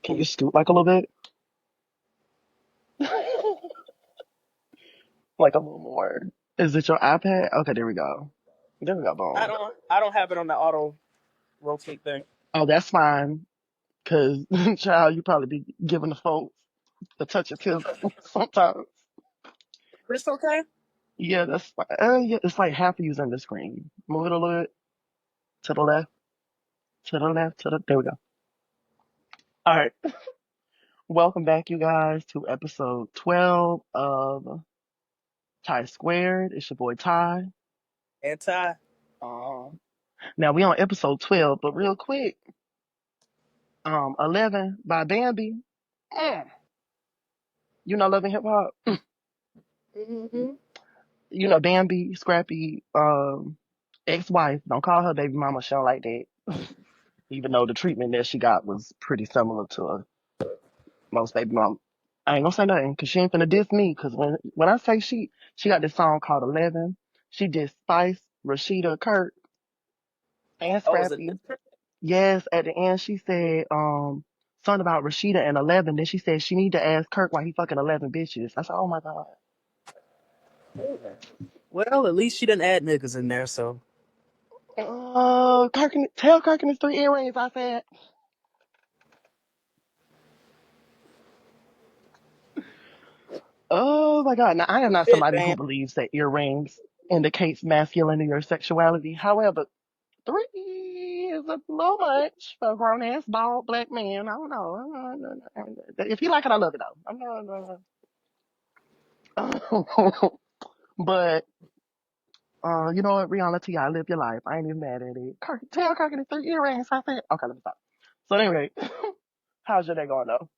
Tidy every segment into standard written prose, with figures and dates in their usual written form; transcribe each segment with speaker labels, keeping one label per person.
Speaker 1: Can you scoot like a little bit? Like a little more. Is it your iPad? Okay, there we go. There we go,
Speaker 2: I
Speaker 1: boom.
Speaker 2: don't have it on the auto rotate thing.
Speaker 1: Oh, that's fine. Cause child, you probably be giving the folks a touch of tilt sometimes.
Speaker 2: This okay?
Speaker 1: Yeah, that's fine. Yeah, it's like half of using the screen. Move it a little bit to the left, to the left, to the. There we go. All right. Welcome back, you guys, to episode 12 of Ty Squared. It's your boy Ty.
Speaker 2: Anti.
Speaker 1: Uh, Now we on episode 12, but real quick, 11 by Bambi. Mm. You know, Love and Hip Hop.
Speaker 2: Hmm.
Speaker 1: You know, Bambi, Scrappy, ex-wife. Don't call her baby mama. She don't like that. Even though the treatment that she got was pretty similar to most baby mom. I ain't gonna say nothing because she ain't finna diss me. Because when I say she got this song called 11. She did Spice, Rashida, Kurt, and
Speaker 2: Oh, is it
Speaker 1: Scrappy.
Speaker 2: different?
Speaker 1: Yes, at the end she said something about Rashida and 11. Then she said she need to ask Kirk why he fucking 11 bitches. I said, oh my god.
Speaker 2: Well, at least she didn't add niggas in there, so
Speaker 1: Tell Kirk and his three earrings. I said, oh my god. Now I am not
Speaker 2: shit,
Speaker 1: somebody who
Speaker 2: man.
Speaker 1: believes that earrings indicates masculinity or sexuality. However, three is a little much for a grown ass bald black man. I don't know. If you like it, I love it though. I'm not. But you know what, reality, I live your life. I ain't even mad at it. Tell Kirk and his three earrings. I said, okay, let me stop. So anyway, how's your day going though?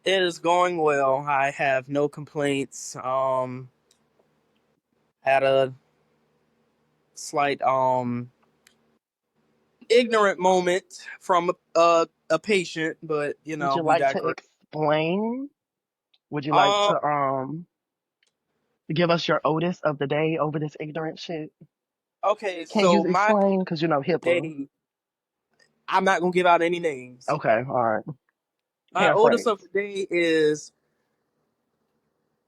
Speaker 2: It is going well. I have no complaints. Had a slight ignorant moment from a patient, but
Speaker 1: Would you
Speaker 2: we
Speaker 1: like to
Speaker 2: digress.
Speaker 1: explain? Would you like
Speaker 2: Um,
Speaker 1: to give us your Otis of the day over this ignorant shit?
Speaker 2: okay,
Speaker 1: Can you
Speaker 2: so my
Speaker 1: explain? Because you know HIPAA.
Speaker 2: day, I'm not gonna give out any names.
Speaker 1: Okay, all right.
Speaker 2: My oldest of
Speaker 1: Paraphrase.
Speaker 2: the day is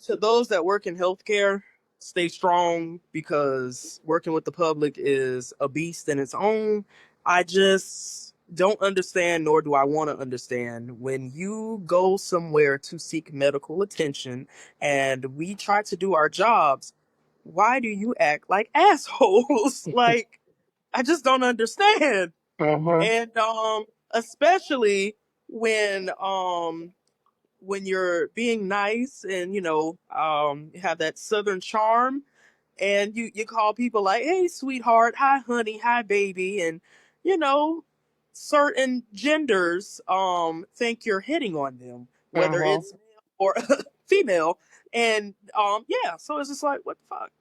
Speaker 2: to those that work in healthcare, stay strong because working with the public is a beast in its own. I just don't understand, nor do I want to understand, when you go somewhere to seek medical attention and we try to do our jobs, why do you act like assholes? Like, I just don't understand.
Speaker 1: Mm-hmm.
Speaker 2: And especially when you're being nice and you have that southern charm and you call people like, hey sweetheart, hi honey, hi baby, and you know certain genders think you're hitting on them, whether
Speaker 1: Mm-hmm.
Speaker 2: it's male or female. And yeah, so it's just like, what the fuck.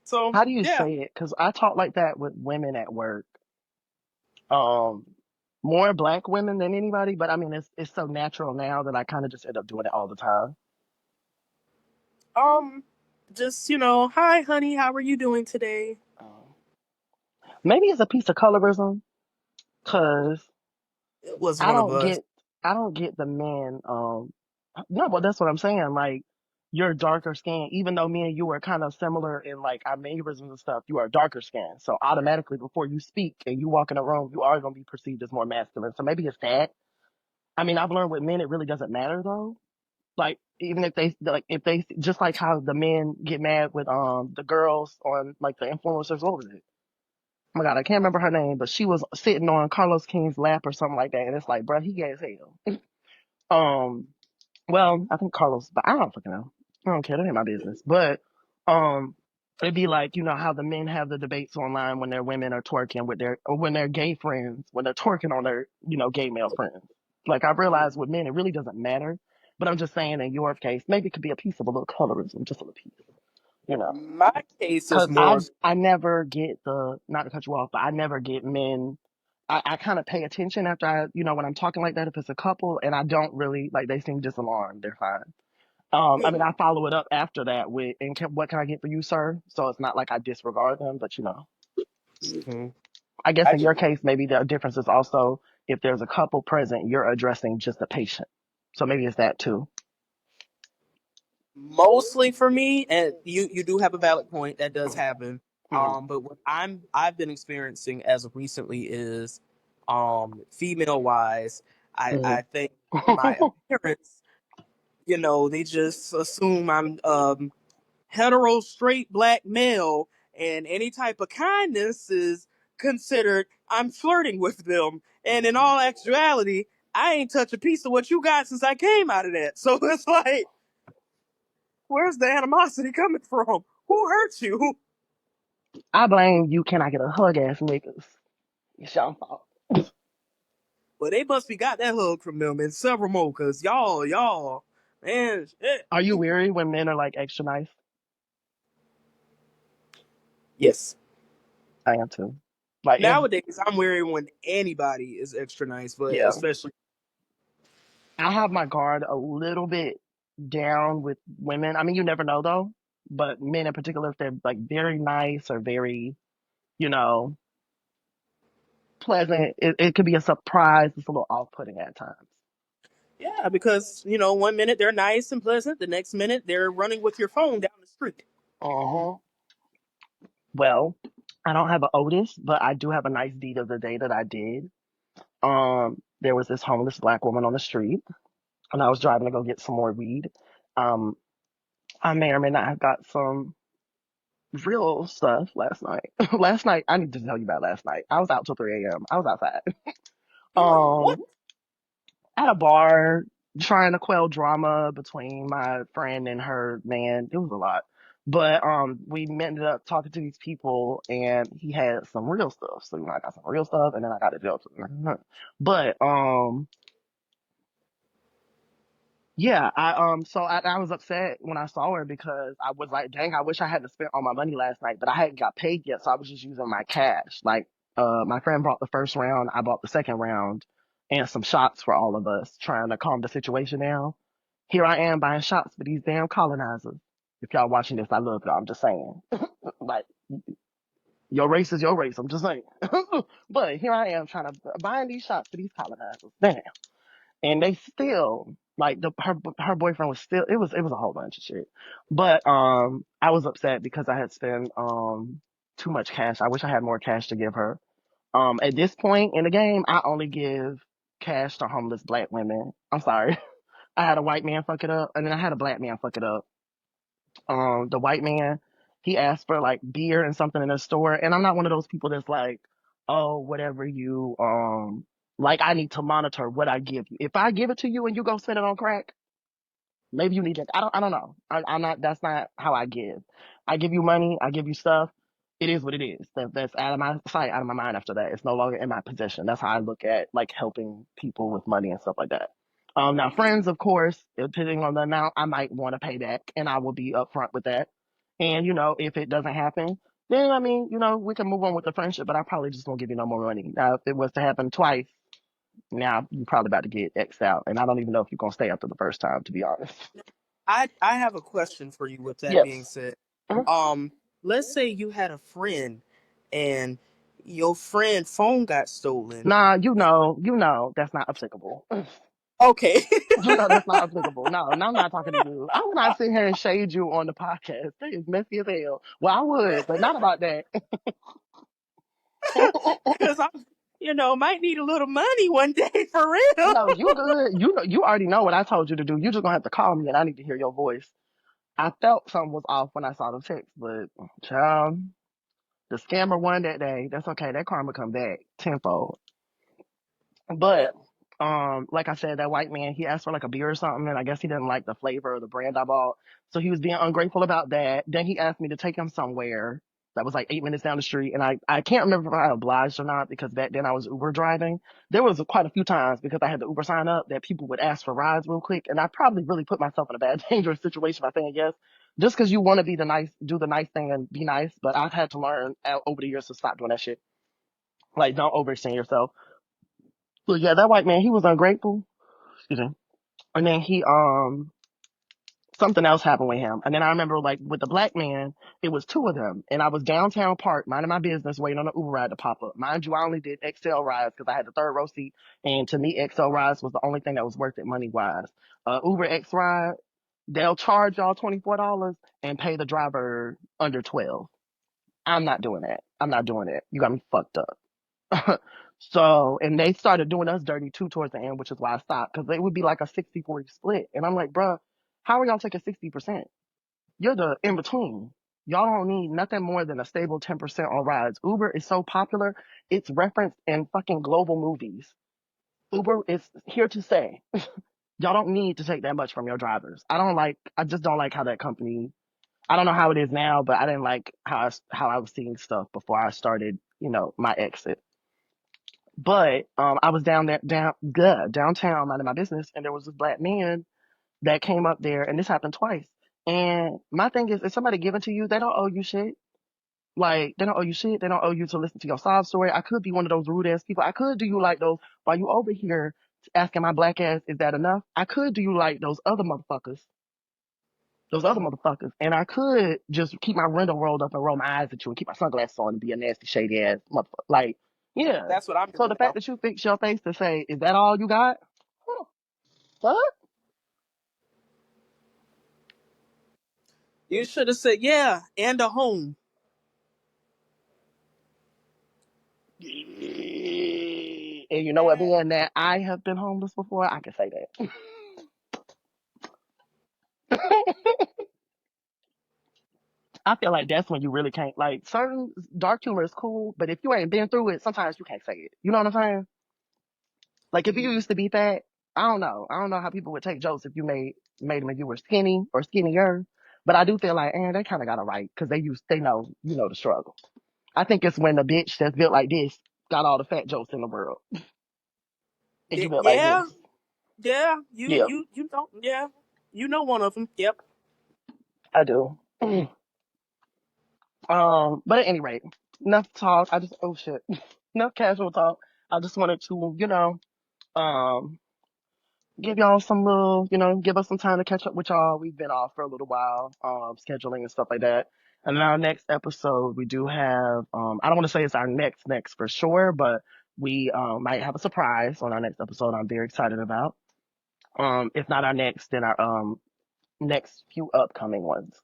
Speaker 2: So
Speaker 1: How do you
Speaker 2: yeah.
Speaker 1: say it? Because I talk like that with women at work. Um, More black women than anybody, but I mean it's so natural now that I kind of just end up doing it all the time.
Speaker 2: um just hi honey, how are you doing today?
Speaker 1: Um, Maybe it's a piece of colorism, cause
Speaker 2: It was
Speaker 1: I
Speaker 2: one of
Speaker 1: don't
Speaker 2: us.
Speaker 1: get I don't get the men. No, but that's what I'm saying. Like you're darker skinned, even though me and you are kind of similar in like our mannerisms and stuff. You are darker skinned, so automatically before you speak and you walk in a room, you are gonna be perceived as more masculine. So maybe it's that. I mean, I've learned with men it really doesn't matter though. Like even if they like if they just like how the men get mad with the girls on like the influencers, what was it? Oh my god, I can't remember her name, but she was sitting on Carlos King's lap or something like that, and it's like, bro, he gay as hell. Um, well, I think Carlos, but I don't fucking know. I don't care. That ain't my business. But um, it'd be like you know how the men have the debates online when their women are twerking with their or when they're gay friends when they're twerking on their gay male friends. Like I realize with men it really doesn't matter. But I'm just saying in your case, maybe it could be a piece of a little colorism, just a little piece, you know.
Speaker 2: My case is
Speaker 1: Cause
Speaker 2: more.
Speaker 1: I never get not to cut you off, but I never get men. I kind of pay attention after when I'm talking like that, if it's a couple and I don't really like, they seem disalarmed, they're fine. I mean, I follow it up after that with, and what can I get for you, sir? So it's not like I disregard them, but
Speaker 2: Mhm.
Speaker 1: I guess
Speaker 2: I
Speaker 1: in
Speaker 2: just
Speaker 1: your case, maybe the difference is also if there's a couple present, you're addressing just the patient. So maybe it's that too.
Speaker 2: Mostly for me, and you do have a valid point. That does happen.
Speaker 1: Mm,
Speaker 2: But what I've been experiencing as of recently is, female wise, I
Speaker 1: mm.
Speaker 2: think my appearance, they just assume I'm hetero straight black male, and any type of kindness is considered I'm flirting with them. And in all actuality, I ain't touched a piece of what you got since I came out of that. So it's like, where's the animosity coming from? Who hurt you?
Speaker 1: I blame you. Can I get a hug ass niggas? It's your fault.
Speaker 2: Well, they must be got that hug from them and several more, cause y'all, man, shit.
Speaker 1: Are you weary when men are like extra nice?
Speaker 2: Yes.
Speaker 1: I am too. Like if
Speaker 2: Nowadays, I'm weary when anybody is extra nice, but
Speaker 1: yeah,
Speaker 2: especially,
Speaker 1: I have my guard a little bit down with women. I mean, you never know though, but men in particular, if they're like very nice or very, you know, pleasant, it could be a surprise. It's a little off-putting at times.
Speaker 2: yeah, because 1 minute they're nice and pleasant, the next minute they're running with your phone down the street.
Speaker 1: Uh-huh. Well, I don't have an Otis, but I do have a nice deed of the day that I did. There was this homeless black woman on the street, and I was driving to go get some more weed. Um, I may or may not have got some real stuff last night. Last night, I need to tell you about last night. I was out till 3 a.m. I was outside.
Speaker 2: Doing what?
Speaker 1: Um, at a bar, trying to quell drama between my friend and her man. It was a lot. But we ended up talking to these people, and he had some real stuff. So I got some real stuff, and then I got a joke. But yeah, I was upset when I saw her because I was like, dang, I wish I hadn't spent all my money last night, but I hadn't got paid yet, so I was just using my cash. Like, my friend brought the first round, I bought the second round, and some shots for all of us, trying to calm the situation down. Here I am buying shots for these damn colonizers. If y'all watching this, I love y'all. I'm just saying, like, your race is your race. I'm just saying. But here I am trying to buying these shots for these colonizers. Damn, and they still like her boyfriend was still it was a whole bunch of shit. But I was upset because I had spent too much cash. I wish I had more cash to give her. At this point in the game, I only give cash to homeless black women. I'm sorry. I had a white man fuck it up, and then I had a black man fuck it up. The white man, he asked for like beer and something in the store, and I'm not one of those people that's like, oh, whatever you like, I need to monitor what I give you. If I give it to you and you go spend it on crack, maybe you need that. I don't know. I'm not. That's not how I give. I give you money. I give you stuff. It is what it is. That's out of my sight, out of my mind. After that, it's no longer in my possession. That's how I look at like helping people with money and stuff like that. Now friends, of course, depending on the amount, I might want to pay back, and I will be upfront with that. And if it doesn't happen, then I mean, we can move on with the friendship. But I probably just won't give you no more money. Now, if it was to happen twice, now you're probably about to get X'd out, and I don't even know if you're gonna stay after the first time, to be honest.
Speaker 2: I have a question for you. With that being
Speaker 1: Yes.
Speaker 2: said,
Speaker 1: Mhm.
Speaker 2: um, let's say you had a friend, and your friend phone got stolen.
Speaker 1: Nah, that's not applicable.
Speaker 2: Okay.
Speaker 1: That's not applicable. No, and I'm not talking to you. I would not sit here and shade you on the podcast. That is messy as hell. Well, I would, but not about that.
Speaker 2: Because I, might need a little money one day for real.
Speaker 1: No, you good. You already know what I told you to do. You just gonna have to call me, and I need to hear your voice. I felt something was off when I saw the text, but child, the scammer won that day. That's okay. That karma come back tenfold. But like I said, that white man, he asked for like a beer or something, and I guess he didn't like the flavor or the brand I bought. So he was being ungrateful about that. Then he asked me to take him somewhere that was like 8 minutes down the street, and I can't remember if I obliged or not because back then I was Uber driving. There was quite a few times because I had the Uber sign up that people would ask for rides real quick, and I probably really put myself in a bad, dangerous situation by saying yes. Just because you want to be the nice, do the nice thing and be nice, but I've had to learn over the years to stop doing that shit. Like, don't overextend yourself. So yeah, that white man, he was ungrateful. Excuse me. And then he something else happened with him. And then I remember like with the black man, it was two of them. And I was downtown park, minding my business, waiting on an Uber ride to pop up. Mind you, I only did XL rides because I had the third row seat. And to me, XL rides was the only thing that was worth it money wise. Uber X ride, they'll charge y'all $24 and pay the driver under 12. I'm not doing that. I'm not doing it. You got me fucked up. So, and they started doing us dirty too towards the end, which is why I stopped because it would be like a 60-40 split. And I'm like, bruh, how are y'all taking 60%? You're the in between. Y'all don't need nothing more than a stable 10% on rides. Uber is so popular, it's referenced in fucking global movies. Uber is here to stay. Y'all don't need to take that much from your drivers. I just don't like how that company, I don't know how it is now, but I didn't like how I was seeing stuff before I started, my exit. But I was downtown minding my business, and there was this black man that came up there, and this happened twice. And my thing is, if somebody give it to you, they don't owe you shit. Like, they don't owe you shit. They don't owe you to listen to your sob story. I could be one of those rude ass people. I could do you like those while you over here asking my black ass, is that enough? I could do you like those other motherfuckers. Those other motherfuckers. And I could just keep my window rolled up and roll my eyes at you and keep my sunglasses on and be a nasty, shady ass motherfucker. Like, yeah.
Speaker 2: That's what I'm
Speaker 1: So
Speaker 2: doing
Speaker 1: the
Speaker 2: now.
Speaker 1: fact that you fix your face to say, is that all you got? Huh, what?
Speaker 2: You should have said, yeah, and a home.
Speaker 1: And you know what, being that I have been homeless before, I can say that. I feel like that's when you really can't, like, certain dark humor is cool, but if you ain't been through it, sometimes you can't say it. You know what I'm saying? Like, if you used to be fat, I don't know. I don't know how people would take jokes if you made them if you were skinny or skinnier. But I do feel like, they kind of got it right because they know, the struggle. I think it's when the bitch that's built like this got all the fat jokes in the world and you built like
Speaker 2: Yeah,
Speaker 1: this.
Speaker 2: yeah.
Speaker 1: Yeah,
Speaker 2: You don't. Yeah, you know one of them. Yep.
Speaker 1: I do. But at any rate, enough talk. Oh shit, enough casual talk. I just wanted to, um, give y'all some little, give us some time to catch up with y'all. We've been off for a little while, scheduling and stuff like that. And in our next episode, we do have, I don't want to say it's our next for sure, but we, might have a surprise on our next episode I'm very excited about. If not our next, then our, next few upcoming ones.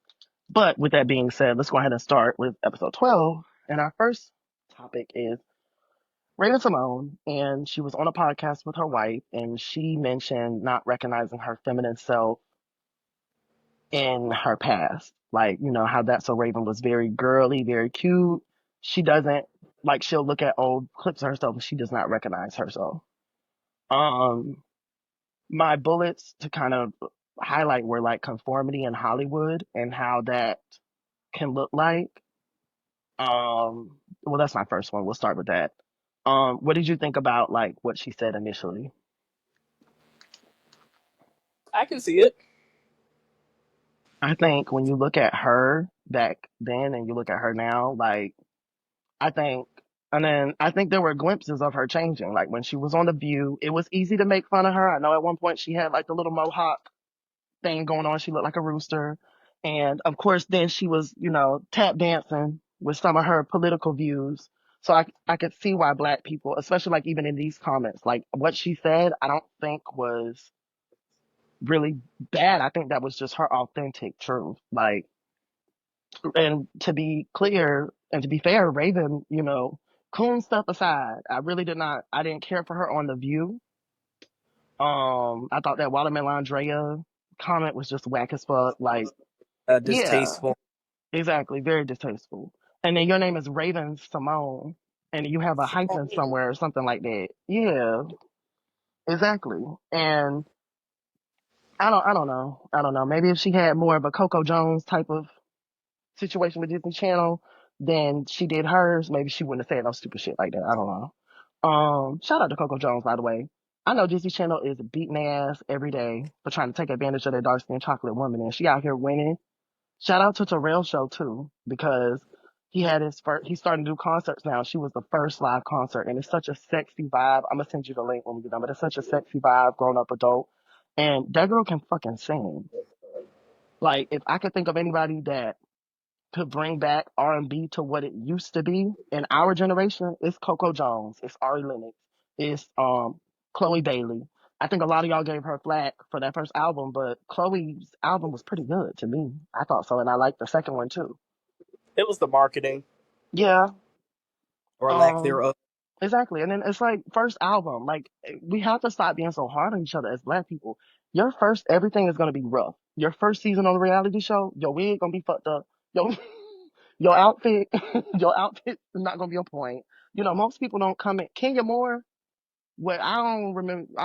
Speaker 1: But with that being said, let's go ahead and start with episode 12. And our first topic is Raven-Symone, and she was on a podcast with her wife, and she mentioned not recognizing her feminine self in her past. Like, how That's So Raven was very girly, very cute. She doesn't, like, she'll look at old clips of herself and she does not recognize herself. Um, my bullets to kind of highlight were like conformity in Hollywood and how that can look like. Well, that's my first one. We'll start with that. What did you think about like what she said initially?
Speaker 2: I can see it.
Speaker 1: I think when you look at her back then and you look at her now, like I think, and then I think there were glimpses of her changing. Like when she was on The View, it was easy to make fun of her. I know at one point she had like the little mohawk thing going on. She looked like a rooster. And of course, then she was, tap dancing with some of her political views. So I could see why black people, especially like even in these comments, like what she said, I don't think was really bad. I think that was just her authentic truth. Like, and to be clear and to be fair, Raven, coon stuff aside, I didn't care for her on The View. I thought that Watermelon Andrea comment was just whack as fuck. Like, yeah,
Speaker 2: Distasteful.
Speaker 1: exactly. Very distasteful. And then your name is Raven-Symone and you have a hyphen somewhere or something like that. Yeah, exactly. And I don't know. I don't know. Maybe if she had more of a Coco Jones type of situation with Disney Channel than she did hers, maybe she wouldn't have said no stupid shit like that. I don't know. Shout out to Coco Jones, by the way. I know Disney Channel is beating their ass every day for trying to take advantage of their dark skinned chocolate woman, and she out here winning. Shout out to Terrell Show too, because he's starting to do concerts now. She was the first live concert, and it's such a sexy vibe. I'm gonna send you the link when we get done, but it's such a sexy vibe, grown up adult, and that girl can fucking sing. Like if I could think of anybody that could bring back R&B to what it used to be in our generation, it's Coco Jones, it's Ari Lennox, it's Chloe Bailey. I think a lot of y'all gave her flack for that first album, but Chloe's album was pretty good to me. I thought so, and I liked the second one too.
Speaker 2: It was the marketing
Speaker 1: Yeah,
Speaker 2: or lack
Speaker 1: um,
Speaker 2: thereof.
Speaker 1: exactly. And then it's like first album, like we have to stop being so hard on each other as black people. Your first everything is gonna be rough. Your first season on the reality show, your wig gonna be fucked up. Your your outfit, your outfit is not gonna be on point. You know, most people don't come in. Kenya Moore, well, I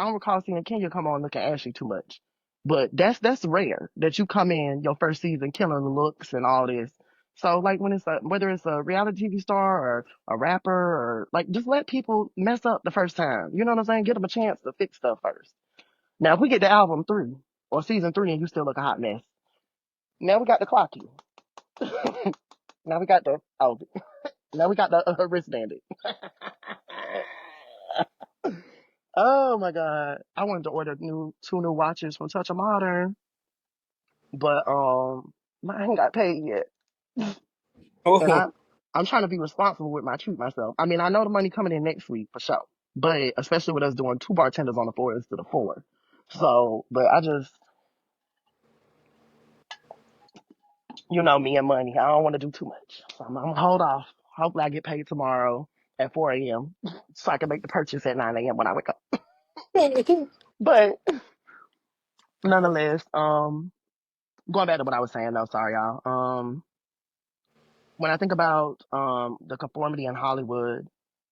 Speaker 1: don't recall seeing Kenya come on looking ashy too much. But that's rare that you come in your first season killing the looks and all this. So like when whether it's a reality TV star or a rapper or like just let people mess up the first time. You know what I'm saying? Give them a chance to fix stuff first. Now if we get to album 3 or season 3 and you still look a hot mess, now we got to clock you. Now we got the now we got the wristband. Oh my god! I wanted to order two new watches from Touch of Modern, but mine got paid yet, and
Speaker 2: Oh,
Speaker 1: I'm trying to be responsible with my treat myself. I mean, I know the money coming in next week for sure, but especially with us doing two bartenders on the floor instead of four. So, but I just, you know, me and money, I don't want to do too much, so I'm gonna hold off. Hopefully, I get paid tomorrow at 4 a.m. so I can make the purchase at 9 a.m. when I wake up. But nonetheless, going back to what I was saying though, sorry y'all. When I think about the conformity in Hollywood,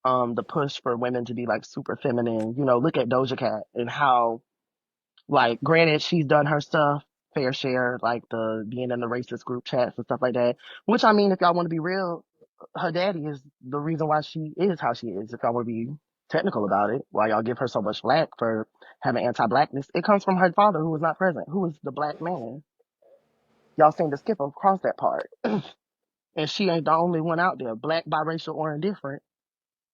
Speaker 1: the push for women to be like super feminine, you know, look at Doja Cat and how like granted she's done her stuff fair share, like the being in the racist group chats and stuff like that. Which I mean, if y'all want to be real, her daddy is the reason why she is how she is. If y'all want to be technical about it, why y'all give her so much flack for having anti-blackness, it comes from her father who was not present, who was the black man. Y'all seem to skip across that part. And she ain't the only one out there, black, biracial, or indifferent,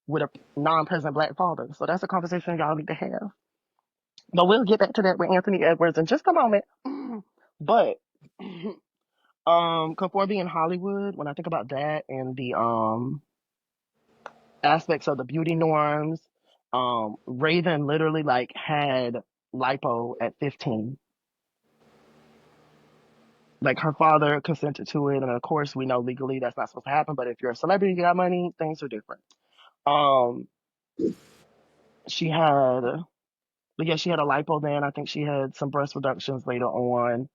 Speaker 1: with a non-present black father. So that's a conversation y'all need to have. But we'll get back to that with Anthony Edwards in just a moment. But conformity in Hollywood, when I think about that and the aspects of the beauty norms, Raven literally like had lipo at 15. Like her father consented to it, and of course we know legally that's not supposed to happen. But if you're a celebrity, you got money, things are different. Um, she had, but yeah, she had a lipo then. I think she had some breast reductions later on.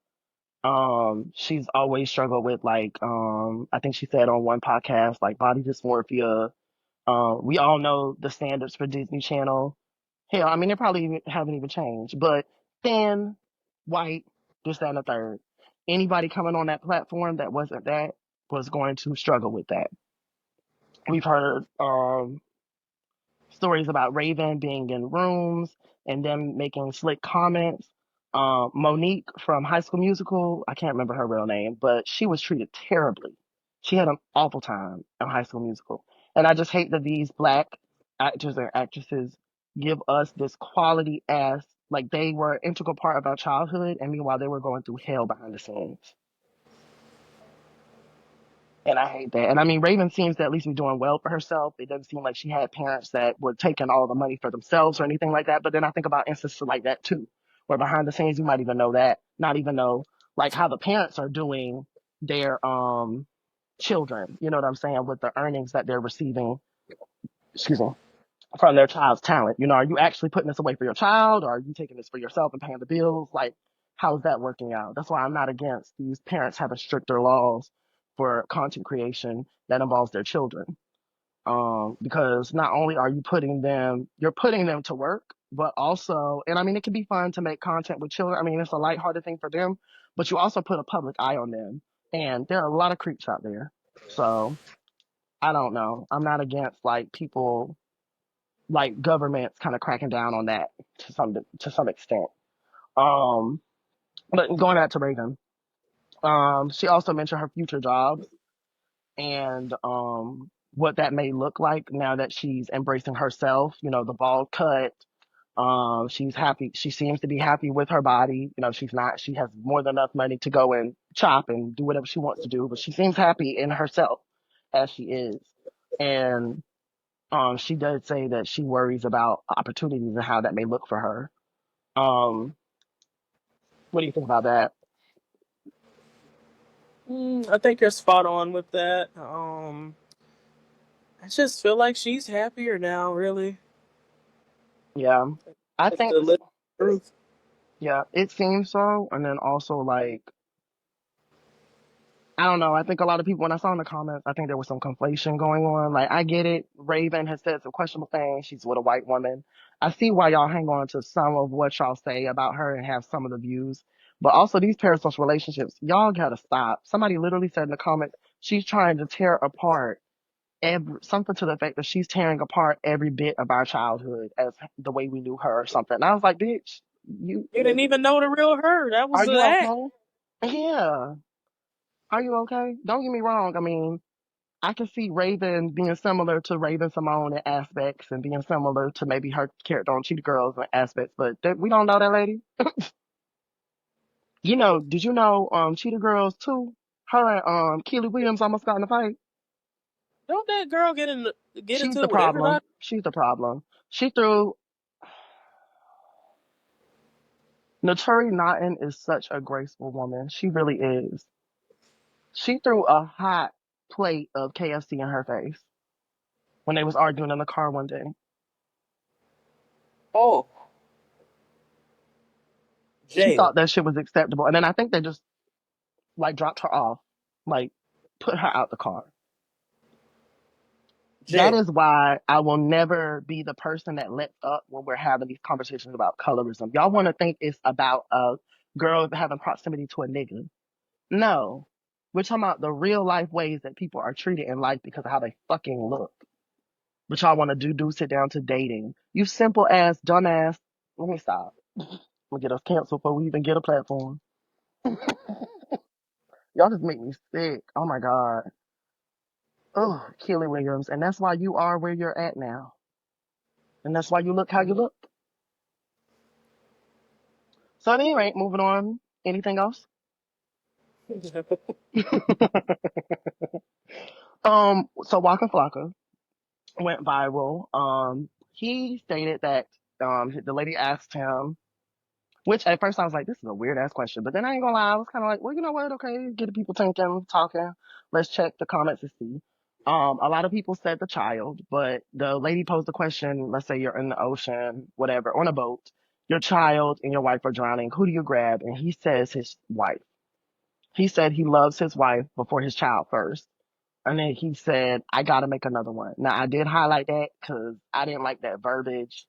Speaker 1: She's always struggled with like, I think she said on one podcast, like body dysmorphia. We all know the standards for Disney Channel. Hell, I mean, they probably haven't even changed, but thin, white, this, that, and the third. Anybody coming on that platform that wasn't that was going to struggle with that. We've heard, stories about Raven being in rooms and them making slick comments. Monique from High School Musical, I can't remember her real name, but she was treated terribly. She had an awful time in High School Musical. And I just hate that these black actors and actresses give us this quality ass, like they were an integral part of our childhood, and meanwhile they were going through hell behind the scenes. And I hate that. And I mean, Raven seems to at least be doing well for herself. It doesn't seem like she had parents that were taking all the money for themselves or anything like that. But then I think about instances like that too, where behind the scenes you might even know that, not even know like how the parents are doing their children. You know what I'm saying? With the earnings that they're receiving, excuse me, from their child's talent. You know, are you actually putting this away for your child, or are you taking this for yourself and paying the bills? Like, how's that working out? That's why I'm not against these parents having stricter laws for content creation that involves their children. Because not only are you you're putting them to work, but also, and I mean, it can be fun to make content with children. I mean, it's a lighthearted thing for them, but you also put a public eye on them. And there are a lot of creeps out there. So I don't know. I'm not against like people like governments kind of cracking down on that to some extent. Um, but going back to Reagan, she also mentioned her future jobs and what that may look like now that she's embracing herself. You know, the bald cut, She's happy. She seems to be happy with her body. You know, she's not, she has more than enough money to go and shop and do whatever she wants to do, but she seems happy in herself as she is. And, she does say that she worries about opportunities and how that may look for her. Um, what do you think about that?
Speaker 2: I think you're spot on with that. I just feel like she's happier now. Really,
Speaker 1: Yeah. I
Speaker 2: that's
Speaker 1: think,
Speaker 2: the little truth.
Speaker 1: yeah, it seems so. And then also like, I don't know. I think a lot of people, when I saw in the comments, I think there was some conflation going on. Like, I get it. Raven has said some questionable things. She's with a white woman. I see why y'all hang on to some of what y'all say about her and have some of the views. But also these parasocial relationships, y'all gotta stop. Somebody literally said in the comments, she's trying to tear apart something to the effect that she's tearing apart every bit of our childhood as the way we knew her or something. And I was like, bitch, you,
Speaker 2: You didn't even know the real her. That was
Speaker 1: are
Speaker 2: the
Speaker 1: you
Speaker 2: act.
Speaker 1: okay? Yeah. Are you okay? Don't get me wrong. I mean, I can see Raven being similar to Raven-Symone in aspects and being similar to maybe her character on Cheetah Girls in aspects, but we don't know that lady. You know, did you know Cheetah Girls too? Her and Keely Williams almost got in a fight.
Speaker 2: Don't that girl get
Speaker 1: She's
Speaker 2: into
Speaker 1: the
Speaker 2: it with
Speaker 1: problem.
Speaker 2: everybody?
Speaker 1: She's the problem. She threw Naturi Naughton is such a graceful woman. She really is. She threw a hot plate of KFC in her face when they was arguing in the car one day.
Speaker 2: Oh,
Speaker 1: She thought
Speaker 2: jail,
Speaker 1: that shit was acceptable. And then I think they just like dropped her off, like put her out the car. That
Speaker 2: jail.
Speaker 1: is why I will never be the person that lets up when we're having these conversations about colorism. Y'all want to think it's about a girl having proximity to a nigga. No. We're talking about the real life ways that people are treated in life because of how they fucking look. But y'all want to do sit down to dating. You simple ass, dumbass. Let me stop. We'll get us canceled before we even get a platform. Y'all just make me sick. Oh my God. Oh, Keely Williams. And that's why you are where you're at now. And that's why you look how you look. So at any rate, moving on. Anything else? So Waka Flocka went viral. He stated that the lady asked him, which at first I was like, this is a weird ass question, but then I ain't gonna lie, I was kind of like, well, you know what? Okay, get the people thinking, talking. Let's check the comments and see. A lot of people said the child, but the lady posed the question. Let's say you're in the ocean, whatever, on a boat. Your child and your wife are drowning. Who do you grab? And he says his wife. He said he loves his wife before his child first. And then he said, I gotta make another one. Now I did highlight that because I didn't like that verbiage.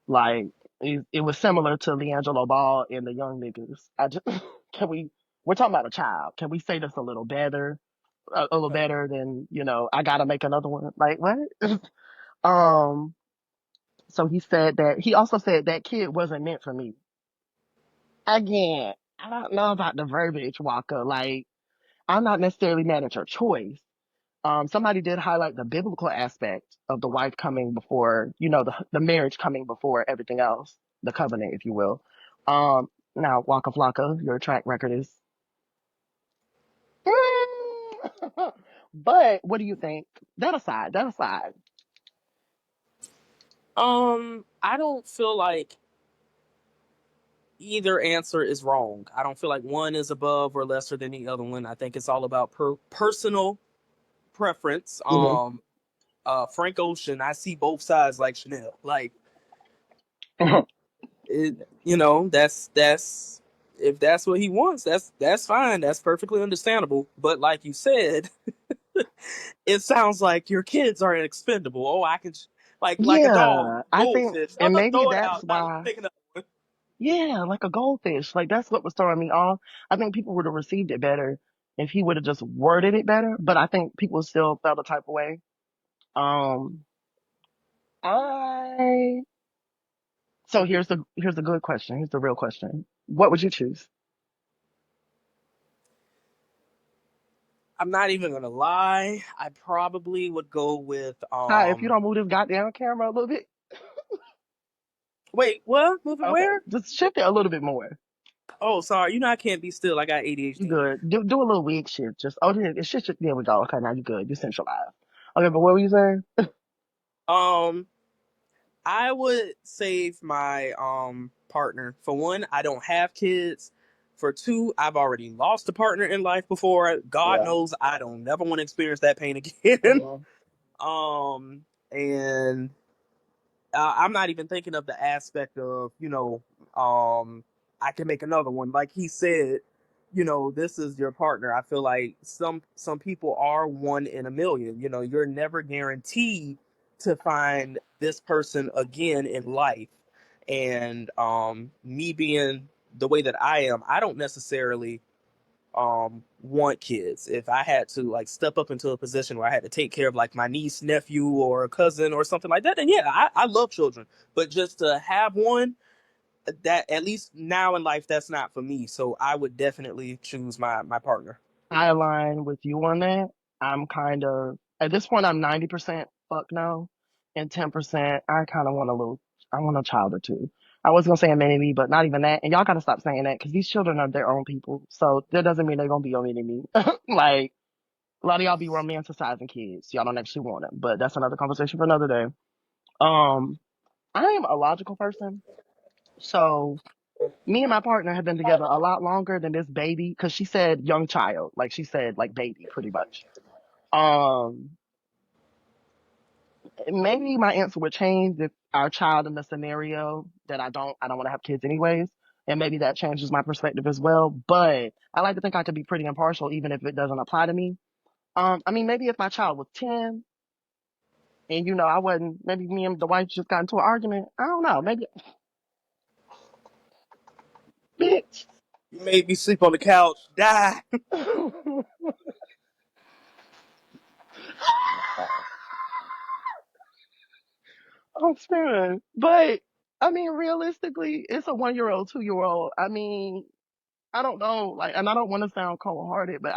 Speaker 1: Like it was similar to Leangelo Ball and the Young Niggas. I just can we're talking about a child. Can we say this a little better than, I gotta make another one. Like what? um so he said that he also said that kid wasn't meant for me. Again, I don't know about the verbiage, Walker. Like, I'm not necessarily mad at your choice. Somebody did highlight the biblical aspect of the wife coming before, the marriage coming before everything else, the covenant, if you will. Now, Waka Flocka, your track record is. But what do you think? That aside.
Speaker 2: I don't feel like either answer is wrong. I don't feel like one is above or lesser than the other one. I think it's all about personal preference.
Speaker 1: Mhm.
Speaker 2: Frank Ocean, I see both sides like Chanel. Like it, that's if that's what he wants, that's fine. That's perfectly understandable. But like you said, it sounds like your kids are expendable. Oh, I can like a dog,
Speaker 1: Yeah, I think,
Speaker 2: goldfish.
Speaker 1: and maybe
Speaker 2: Throw it
Speaker 1: that's
Speaker 2: out. Now
Speaker 1: why.
Speaker 2: pick it up.
Speaker 1: Yeah, like a goldfish. Like that's what was throwing me off. I think people would have received it better if he would have just worded it better, but I think people still felt a type of way. Um, I so here's the good question. Here's the real question. What would you choose?
Speaker 2: I'm not even gonna lie. I probably would go with
Speaker 1: Hi, if you don't move this goddamn camera a little bit.
Speaker 2: Wait, what? Moving
Speaker 1: Okay,
Speaker 2: where?
Speaker 1: just shift it a little bit more.
Speaker 2: Oh, sorry. You know I can't be still. I got
Speaker 1: You
Speaker 2: ADHD.
Speaker 1: good. Do a little wig shift. Just it's just there we go. Okay, now you good. You centralized. Okay, but what were you saying?
Speaker 2: Um, I would save my partner. For one, I don't have kids. For two, I've already lost a partner in life before. God
Speaker 1: Yeah.
Speaker 2: knows I don't never want to experience that pain again.
Speaker 1: Mhm.
Speaker 2: And I'm not even thinking of the aspect of, I can make another one. Like he said, this is your partner. I feel like some people are one in a million. You're never guaranteed to find this person again in life. And me being the way that I am, I don't necessarily want kids. If I had to like step up into a position where I had to take care of like my niece, nephew, or a cousin or something like that, then yeah, I love children. But just to have one, that at least now in life, that's not for me. So I would definitely choose my partner.
Speaker 1: I align with you on that. I'm kind of at this point. I'm 90% fuck no, and 10% I kind of want a little. I want a child or two. I was gonna say a mini me, but not even that. And y'all gotta stop saying that because these children are their own people. So that doesn't mean they're gonna be a mini me. Like a lot of y'all be romanticizing kids. Y'all don't actually want them, but that's another conversation for another day. Um, I am a logical person, so me and my partner have been together a lot longer than this baby because she said young child, like she said like baby, pretty much. Um, Maybe my answer would change if our child in the scenario that I don't want to have kids anyways, and maybe that changes my perspective as well. But I like to think I could be pretty impartial even if it doesn't apply to me. I mean, maybe if my child was 10 and I wasn't, maybe me and the wife just got into an argument. I don't know, maybe, bitch.
Speaker 2: You made me sleep on the couch. Die.
Speaker 1: I'm screaming. But I mean, realistically, it's a 1 year old, 2 year old. I mean, I don't know, like, and I don't want to sound cold hearted, but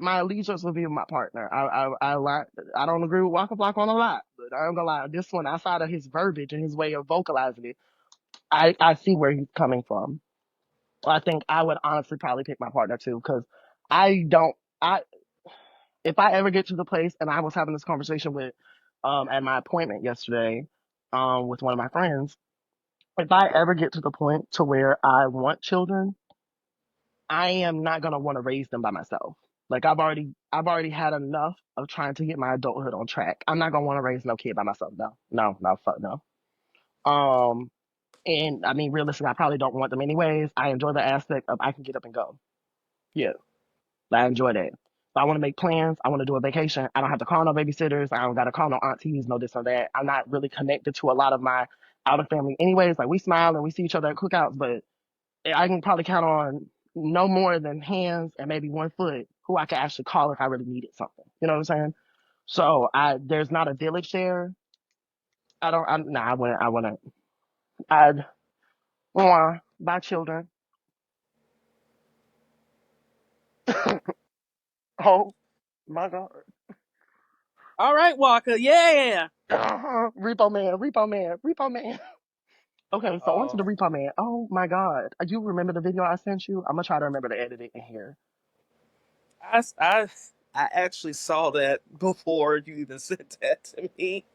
Speaker 1: my allegiance will be with my partner. I don't agree with Waka Block on a lot, but I ain't gonna lie. This one, outside of his verbiage and his way of vocalizing it, I see where he's coming from. I think I would honestly probably pick my partner too, because I don't. I if I ever get to the place, and I was having this conversation with, at my appointment yesterday, with one of my friends. If I ever get to the point to where I want children, I am not gonna want to raise them by myself. Like I've already had enough of trying to get my adulthood on track. I'm not gonna want to raise no kid by myself. No, no, no, fuck no. Um, and I mean, realistically, I probably don't want them anyways. I enjoy the aspect of I can get up and go. Yeah, I enjoy that. If I want to make plans, I want to do a vacation. I don't have to call no babysitters. I don't got to call no aunties, no this or that. I'm not really connected to a lot of my outer family, anyways. Like we smile and we see each other at cookouts, but I can probably count on no more than hands and maybe one foot who I can actually call if I really needed something. You know what I'm saying? So there's not a village there. I don't. Nah, I wouldn't. I wouldn't. I'd buy children. Oh my God.
Speaker 2: All right, Walker. Yeah.
Speaker 1: Repo man, repo man, repo man. Okay, so on to the
Speaker 2: Oh,
Speaker 1: repo man. Oh my God. You remember the video I sent you? I'm gonna try to remember to edit it in here.
Speaker 2: I actually saw that before you even sent that to me.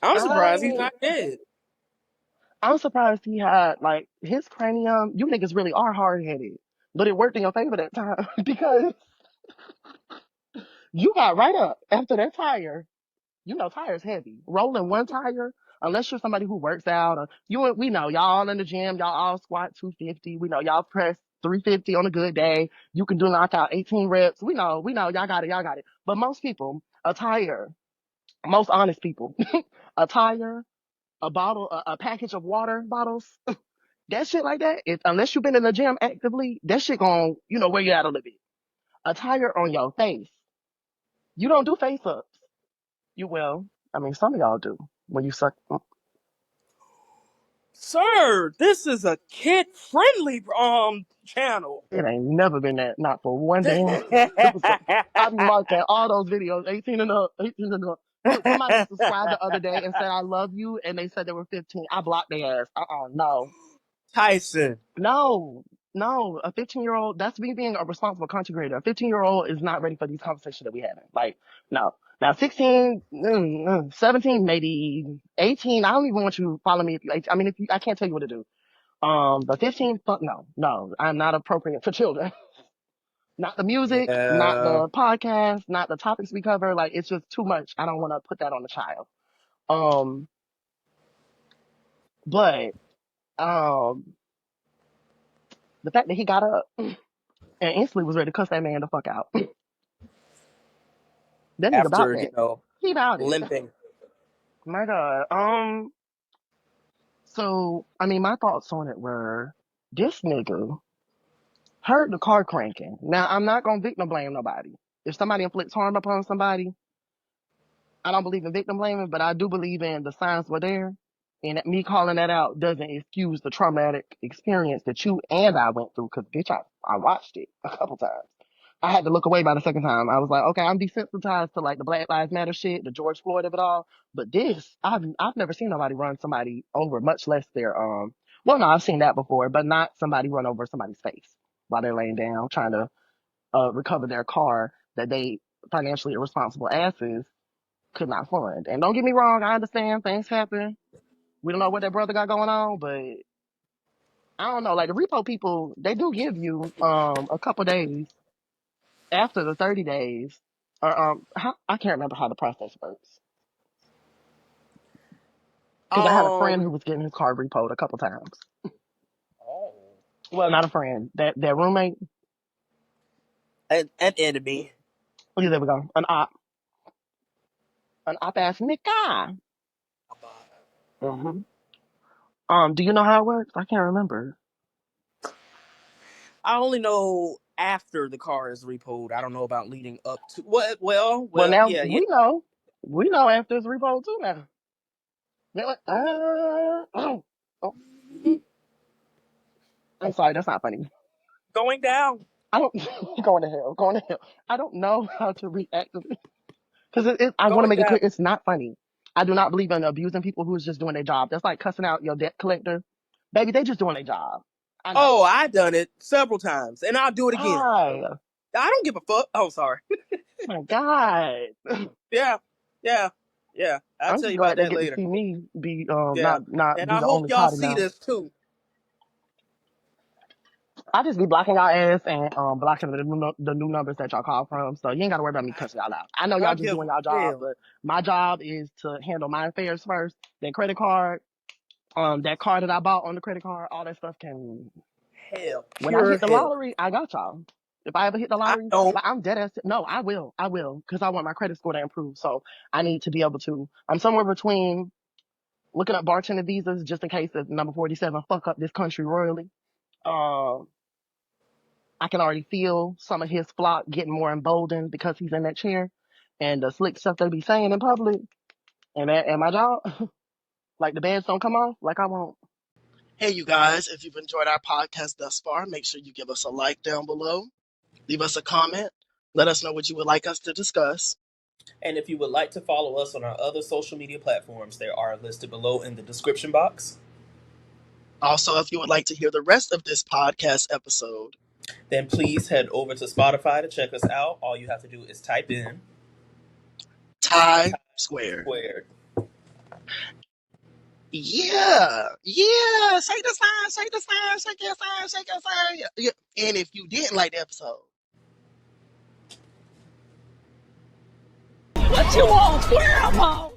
Speaker 2: I'm surprised he's
Speaker 1: I
Speaker 2: not dead.
Speaker 1: I'm surprised he had like his cranium. You niggas really are hard headed, but it worked in your favor that time because you got right up after that tire. You know, tire's heavy. Rolling one tire, unless you're somebody who works out, or we know y'all all in the gym, y'all all squat 250. We know y'all press 350 on a good day. You can do knock out 18 reps. We know, y'all got it. But most people, a tire, most honest people, a tire, a bottle, a package of water bottles, that shit like that, unless you've been in the gym actively, that shit gon' wear you out a little bit. A tire on your face. You don't do face ups. You will. I mean, some of y'all do when you suck.
Speaker 2: Sir, this is a kid-friendly channel.
Speaker 1: It ain't never been that, not for one damn episode. I be marking all those videos, 18 and up, 18 and up. Look, somebody subscribed the other day and said, I love you, and they said they were 15. I blocked their ass. No.
Speaker 2: Tyson.
Speaker 1: No. No. A 15-year-old, that's me being a responsible content creator. A 15-year-old is not ready for these conversations that we having. Like, no. Now, 16, 17, maybe 18. I don't even want you to follow me. I mean, I can't tell you what to do. But 15, fuck no. No, I'm not appropriate for children. Not the music, not
Speaker 2: Yeah.
Speaker 1: the podcast, not the topics we cover. Like, it's just too much. I don't want to put that on the child. Um, but the fact that he got up and instantly was ready to cuss that man the fuck out. That nigga about
Speaker 2: After,
Speaker 1: that. He about it.
Speaker 2: limping.
Speaker 1: My God. So I mean, my thoughts on it were this nigga heard the car cranking. Now I'm not gonna victim blame nobody. If somebody inflicts harm upon somebody, I don't believe in victim blaming, but I do believe in the signs were there. And me calling that out doesn't excuse the traumatic experience that you and I went through. Cause bitch, I watched it a couple times. I had to look away by the second time. I was like, okay, I'm desensitized to like the Black Lives Matter shit, the George Floyd of it all. But this, I've never seen nobody run somebody over, much less their well, no, I've seen that before, but not somebody run over somebody's face while they're laying down trying to recover their car that they financially irresponsible asses could not fund. And don't get me wrong, I understand things happen. We don't know what that brother got going on, but I don't know. Like the repo people, they do give you a couple days after the 30 days, or I can't remember how the process works. Because I had a friend who was getting his car repoed a couple times.
Speaker 2: Oh.
Speaker 1: Well, not a friend, that roommate.
Speaker 2: An enemy.
Speaker 1: Yeah, there we go. An op ass nigga. Mm-hmm. Do you know how it works? I can't remember.
Speaker 2: I only know after the car is repoed. I don't know about leading up to what. Well,
Speaker 1: Now
Speaker 2: yeah.
Speaker 1: we know. We know after it's repoed too now. They're like, oh. I'm sorry, that's not funny.
Speaker 2: Going down.
Speaker 1: I don't going to hell, going to hell. I don't know how to react to it because I want to
Speaker 2: Going
Speaker 1: make it
Speaker 2: down.
Speaker 1: clear it's not funny. I do not believe in abusing people who's just doing their job. That's like cussing out your debt collector, baby. They just doing their job. I
Speaker 2: Oh,
Speaker 1: know.
Speaker 2: I done it several times, and I'll do it again.
Speaker 1: Why?
Speaker 2: I don't give a fuck. Oh, sorry.
Speaker 1: My God.
Speaker 2: Yeah, yeah, yeah. I'll
Speaker 1: I'm
Speaker 2: tell
Speaker 1: just
Speaker 2: you about
Speaker 1: glad they
Speaker 2: that
Speaker 1: get to
Speaker 2: later.
Speaker 1: see me be
Speaker 2: Yeah,
Speaker 1: not
Speaker 2: and
Speaker 1: be
Speaker 2: I
Speaker 1: the
Speaker 2: hope
Speaker 1: only
Speaker 2: y'all
Speaker 1: potty
Speaker 2: see
Speaker 1: mouth.
Speaker 2: this too.
Speaker 1: I just be blocking y'all ass and blocking the new numbers that y'all call from. So you ain't gotta worry about me cussing y'all out. I know y'all
Speaker 2: I'll
Speaker 1: just
Speaker 2: give
Speaker 1: doing
Speaker 2: them
Speaker 1: y'all job,
Speaker 2: hell.
Speaker 1: but my job is to handle my affairs first. That credit card, that car that I bought on the credit card, all that stuff can.
Speaker 2: Hell,
Speaker 1: When I
Speaker 2: pure
Speaker 1: hit the
Speaker 2: hell.
Speaker 1: lottery, I got y'all. If I ever hit the
Speaker 2: I
Speaker 1: lottery,
Speaker 2: don't.
Speaker 1: like I'm dead ass. No, I will, because I want my credit score to improve. So I need to be able to. I'm somewhere between looking up bartender visas just in case if number 47 fuck up this country royally. Um, I can already feel some of his flock getting more emboldened because he's in that chair, and the slick stuff they be saying in public, and my job, like the bands don't come off, like I won't.
Speaker 3: Hey, you guys, if you've enjoyed our podcast thus far, make sure you give us a like down below, leave us a comment, let us know what you would like us to discuss.
Speaker 2: And if you would like to follow us on our other social media platforms, they are listed below in the description box.
Speaker 3: Also, if you would like to hear the rest of this podcast episode,
Speaker 2: Then please head over to Spotify to check us out. All you have to do is type in
Speaker 3: Tie Squared.
Speaker 2: squared.
Speaker 3: Yeah, shake the sign, shake the sign, shake your sign, shake your sign. Yeah. And if you didn't like the episode,
Speaker 1: What you want, square up,